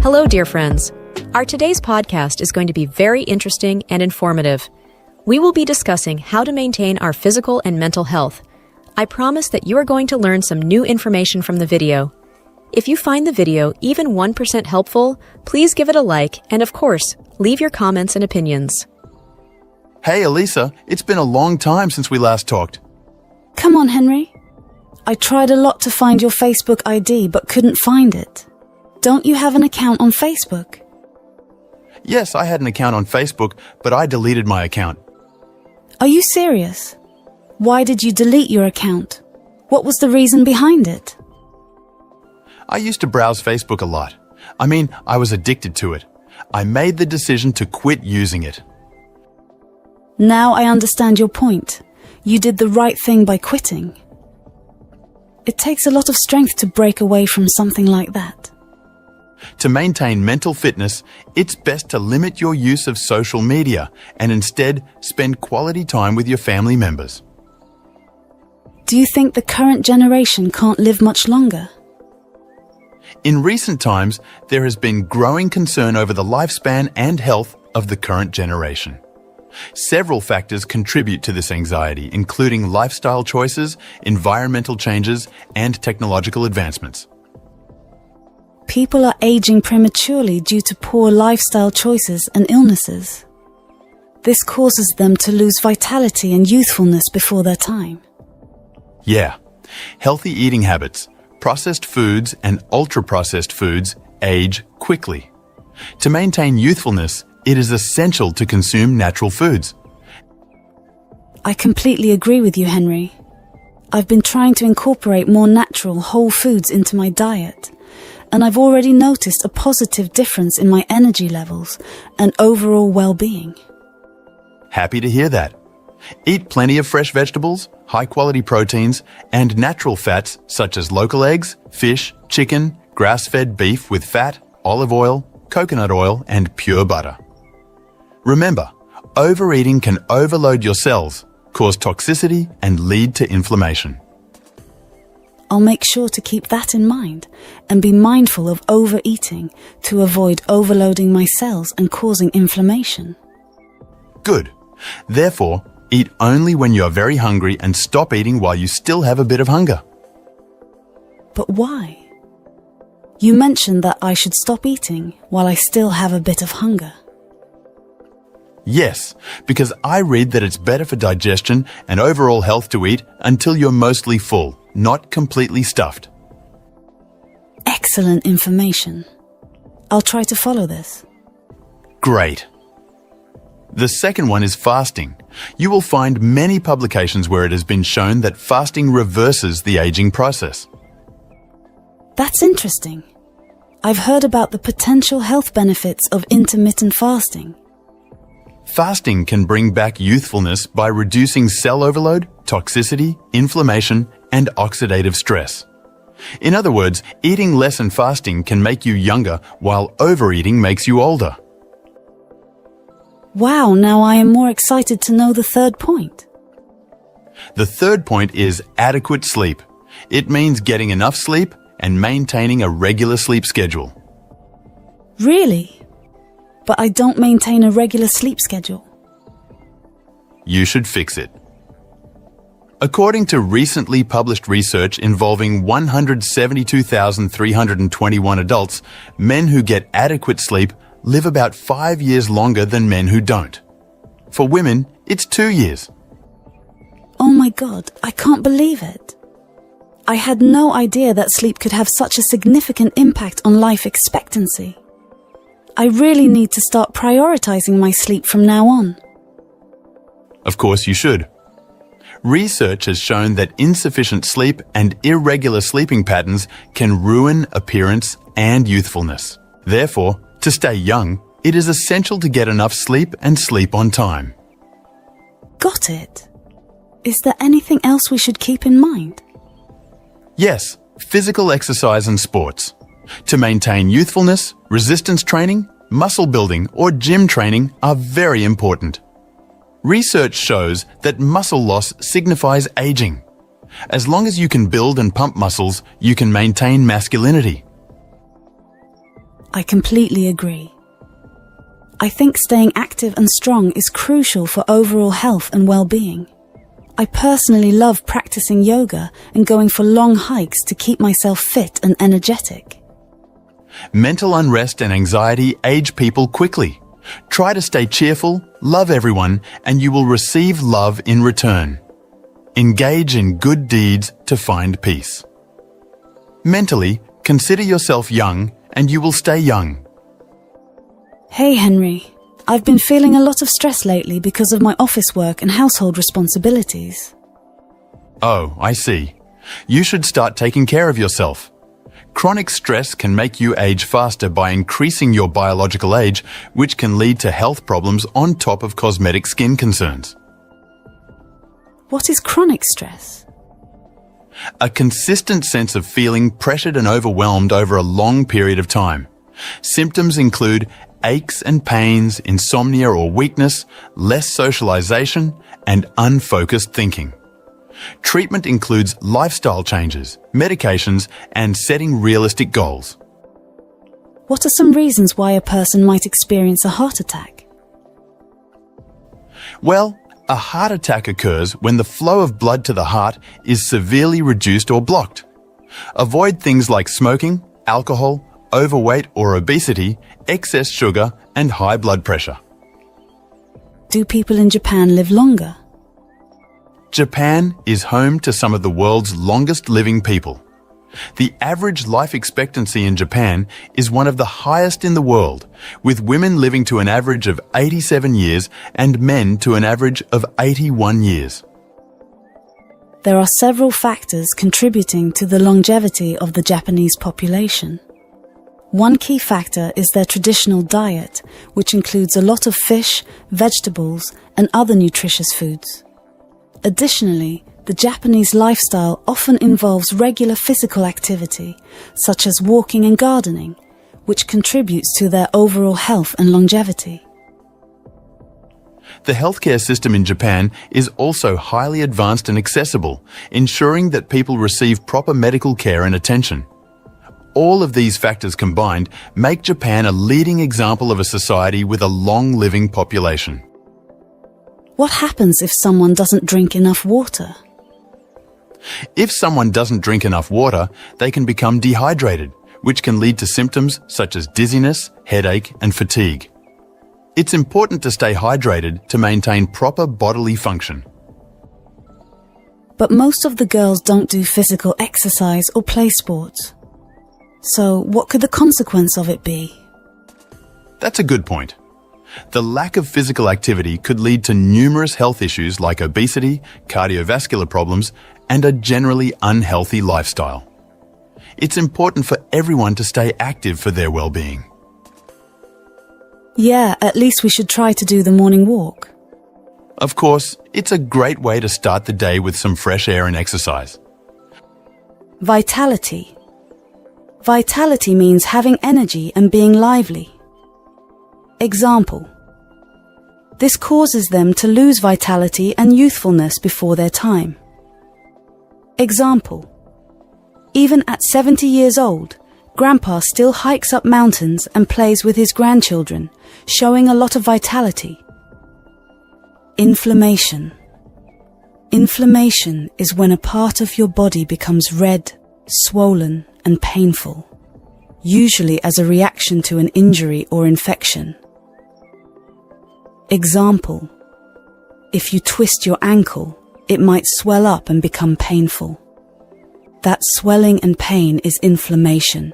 Hello, dear friends. Our today's podcast is going to be very interesting and informative. We will be discussing how to maintain our physical and mental health. I promise that you are going to learn some new information from the video. If you find the video even 1% helpful, please give it a like and, of course, leave your comments and opinions. Hey, Elisa, it's been a long time since we last talked. Come on, Henry. I tried a lot to find your Facebook ID but couldn't find it. Don't you have an account on Facebook? Yes, I had an account on Facebook, but I deleted my account. Are you serious? Why did you delete your account? What was the reason behind it? I used to browse Facebook a lot. I was addicted to it. I made the decision to quit using it. Now I understand your point. You did the right thing by quitting. It takes a lot of strength to break away from something like that. To maintain mental fitness, it's best to limit your use of social media and instead spend quality time with your family members. Do you think the current generation can't live much longer? In recent times, there has been growing concern over the lifespan and health of the current generation. Several factors contribute to this anxiety, including lifestyle choices, environmental changes, and technological advancements. People are aging prematurely due to poor lifestyle choices and illnesses. This causes them to lose vitality and youthfulness before their time. Yeah, healthy eating habits, processed foods and ultra-processed foods age quickly. To maintain youthfulness, it is essential to consume natural foods. I completely agree with you, Henry. I've been trying to incorporate more natural, whole foods into my diet, and I've already noticed a positive difference in my energy levels and overall well-being. Happy to hear that. Eat plenty of fresh vegetables, high-quality proteins, and natural fats such as local eggs, fish, chicken, grass-fed beef with fat, olive oil, coconut oil, and pure butter. Remember, overeating can overload your cells, cause toxicity, and lead to inflammation. I'll make sure to keep that in mind and be mindful of overeating to avoid overloading my cells and causing inflammation. Good. Therefore, eat only when you are very hungry and stop eating while you still have a bit of hunger. But why? You mentioned that I should stop eating while I still have a bit of hunger. Yes, because I read that it's better for digestion and overall health to eat until you're mostly full, not completely stuffed. Excellent information. I'll try to follow this. Great. The second one is fasting. You will find many publications where it has been shown that fasting reverses the aging process. That's interesting. I've heard about the potential health benefits of intermittent fasting. Fasting can bring back youthfulness by reducing cell overload, toxicity, inflammation, and oxidative stress. In other words, eating less and fasting can make you younger, while overeating makes you older. Wow, now I am more excited to know the third point. The third point is adequate sleep. It means getting enough sleep and maintaining a regular sleep schedule. Really? But I don't maintain a regular sleep schedule. You should fix it. According to recently published research involving 172,321 adults, men who get adequate sleep live about 5 years longer than men who don't. For women, it's 2 years. Oh my God, I can't believe it. I had no idea that sleep could have such a significant impact on life expectancy. I really need to start prioritizing my sleep from now on. Of course you should. Research has shown that insufficient sleep and irregular sleeping patterns can ruin appearance and youthfulness. Therefore, to stay young, it is essential to get enough sleep and sleep on time. Got it. Is there anything else we should keep in mind? Yes, physical exercise and sports. To maintain youthfulness, resistance training, muscle building, or gym training are very important. Research shows that muscle loss signifies aging. As long as you can build and pump muscles, you can maintain masculinity. I completely agree. I think staying active and strong is crucial for overall health and well-being. I personally love practicing yoga and going for long hikes to keep myself fit and energetic. Mental unrest and anxiety age people quickly. Try to stay cheerful, love everyone, and you will receive love in return. Engage in good deeds to find peace. Mentally, consider yourself young and you will stay young. Hey Henry, I've been feeling a lot of stress lately because of my office work and household responsibilities. Oh, I see. You should start taking care of yourself. Chronic stress can make you age faster by increasing your biological age, which can lead to health problems on top of cosmetic skin concerns. What is chronic stress? A consistent sense of feeling pressured and overwhelmed over a long period of time. Symptoms include aches and pains, insomnia or weakness, less socialization, and unfocused thinking. Treatment includes lifestyle changes, medications, and setting realistic goals. What are some reasons why a person might experience a heart attack? Well, a heart attack occurs when the flow of blood to the heart is severely reduced or blocked. Avoid things like smoking, alcohol, overweight or obesity, excess sugar, and high blood pressure. Do people in Japan live longer? Japan is home to some of the world's longest living people. The average life expectancy in Japan is one of the highest in the world, with women living to an average of 87 years and men to an average of 81 years. There are several factors contributing to the longevity of the Japanese population. One key factor is their traditional diet, which includes a lot of fish, vegetables, and other nutritious foods. Additionally, the Japanese lifestyle often involves regular physical activity, such as walking and gardening, which contributes to their overall health and longevity. The healthcare system in Japan is also highly advanced and accessible, ensuring that people receive proper medical care and attention. All of these factors combined make Japan a leading example of a society with a long-living population. What happens if someone doesn't drink enough water? If someone doesn't drink enough water, they can become dehydrated, which can lead to symptoms such as dizziness, headache, and fatigue. It's important to stay hydrated to maintain proper bodily function. But most of the girls don't do physical exercise or play sports. So what could the consequence of it be? That's a good point. The lack of physical activity could lead to numerous health issues like obesity, cardiovascular problems, and a generally unhealthy lifestyle. It's important for everyone to stay active for their well-being. Yeah, at least we should try to do the morning walk. Of course, it's a great way to start the day with some fresh air and exercise. Vitality. Vitality means having energy and being lively. Example: this causes them to lose vitality and youthfulness before their time. Example: even at 70 years old, Grandpa still hikes up mountains and plays with his grandchildren, showing a lot of vitality. Inflammation. Inflammation is when a part of your body becomes red, swollen, and painful, usually as a reaction to an injury or infection. Example: if you twist your ankle, it might swell up and become painful. That swelling and pain is inflammation.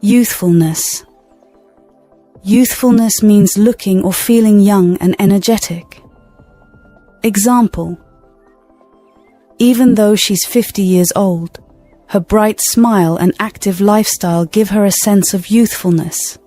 Youthfulness. Youthfulness means looking or feeling young and energetic. Example: even though she's 50 years old, her bright smile and active lifestyle give her a sense of youthfulness.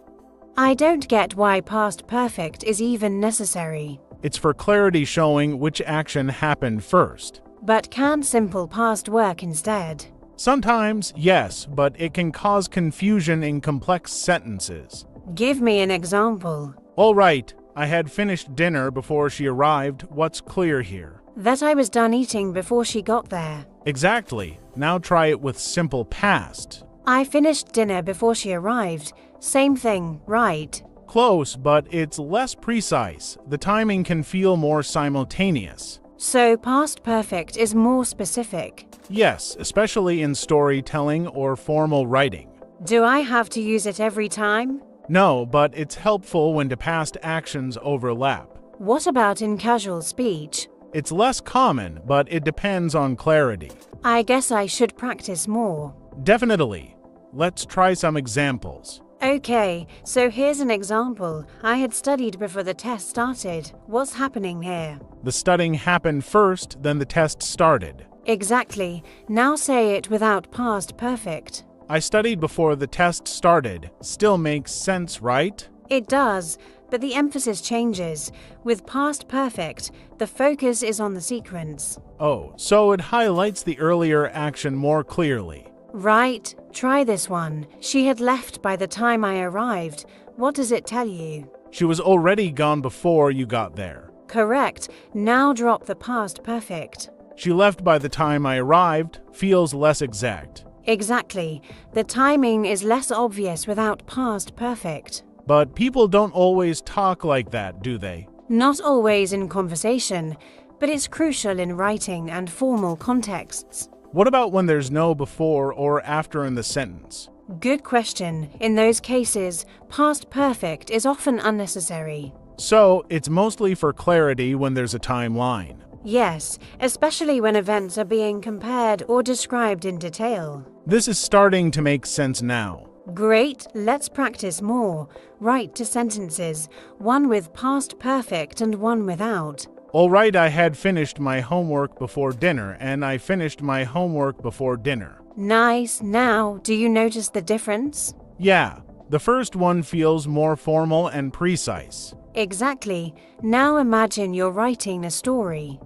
I don't get why past perfect is even necessary. It's for clarity, showing which action happened first. But can simple past work instead? Sometimes, yes, but it can cause confusion in complex sentences. Give me an example. All right, I had finished dinner before she arrived. What's clear here? That I was done eating before she got there. Exactly. Now try it with simple past. I finished dinner before she arrived. Same thing, right? Close, but it's less precise. The timing can feel more simultaneous. So past perfect is more specific. Yes, especially in storytelling or formal writing. Do I have to use it every time? No, but it's helpful when the past actions overlap. What about in casual speech? It's less common, but it depends on clarity. I guess I should practice more. Definitely. Let's try some examples. Okay, so here's an example. I had studied before the test started. What's happening here? The studying happened first, then the test started. Exactly. Now say it without past perfect. I studied before the test started. Still makes sense, right? It does, but the emphasis changes. With past perfect, the focus is on the sequence. Oh, so it highlights the earlier action more clearly. Right, try this one. She had left by the time I arrived. What does it tell you? She was already gone before you got there. Correct. Now drop the past perfect. She left by the time I arrived feels less exact. Exactly. The timing is less obvious without past perfect. But people don't always talk like that, do they? Not always in conversation, but it's crucial in writing and formal contexts. What about when there's no before or after in the sentence? Good question. In those cases, past perfect is often unnecessary. So, it's mostly for clarity when there's a timeline. Yes, especially when events are being compared or described in detail. This is starting to make sense now. Great, let's practice more. Write two sentences, one with past perfect and one without. All right, I had finished my homework before dinner, and I finished my homework before dinner. Nice. Now, do you notice the difference? Yeah, the first one feels more formal and precise. Exactly. Now imagine you're writing a story.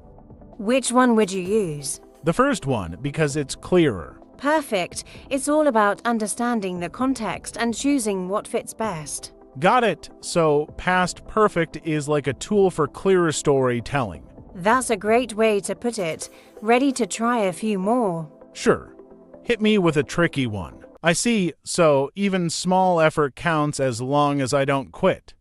Which one would you use? The first one, because it's clearer. Perfect. It's all about understanding the context and choosing what fits best. Got it. So, past perfect is like a tool for clearer storytelling. That's a great way to put it. Ready to try a few more? Sure. Hit me with a tricky one. I see, so even small effort counts as long as I don't quit.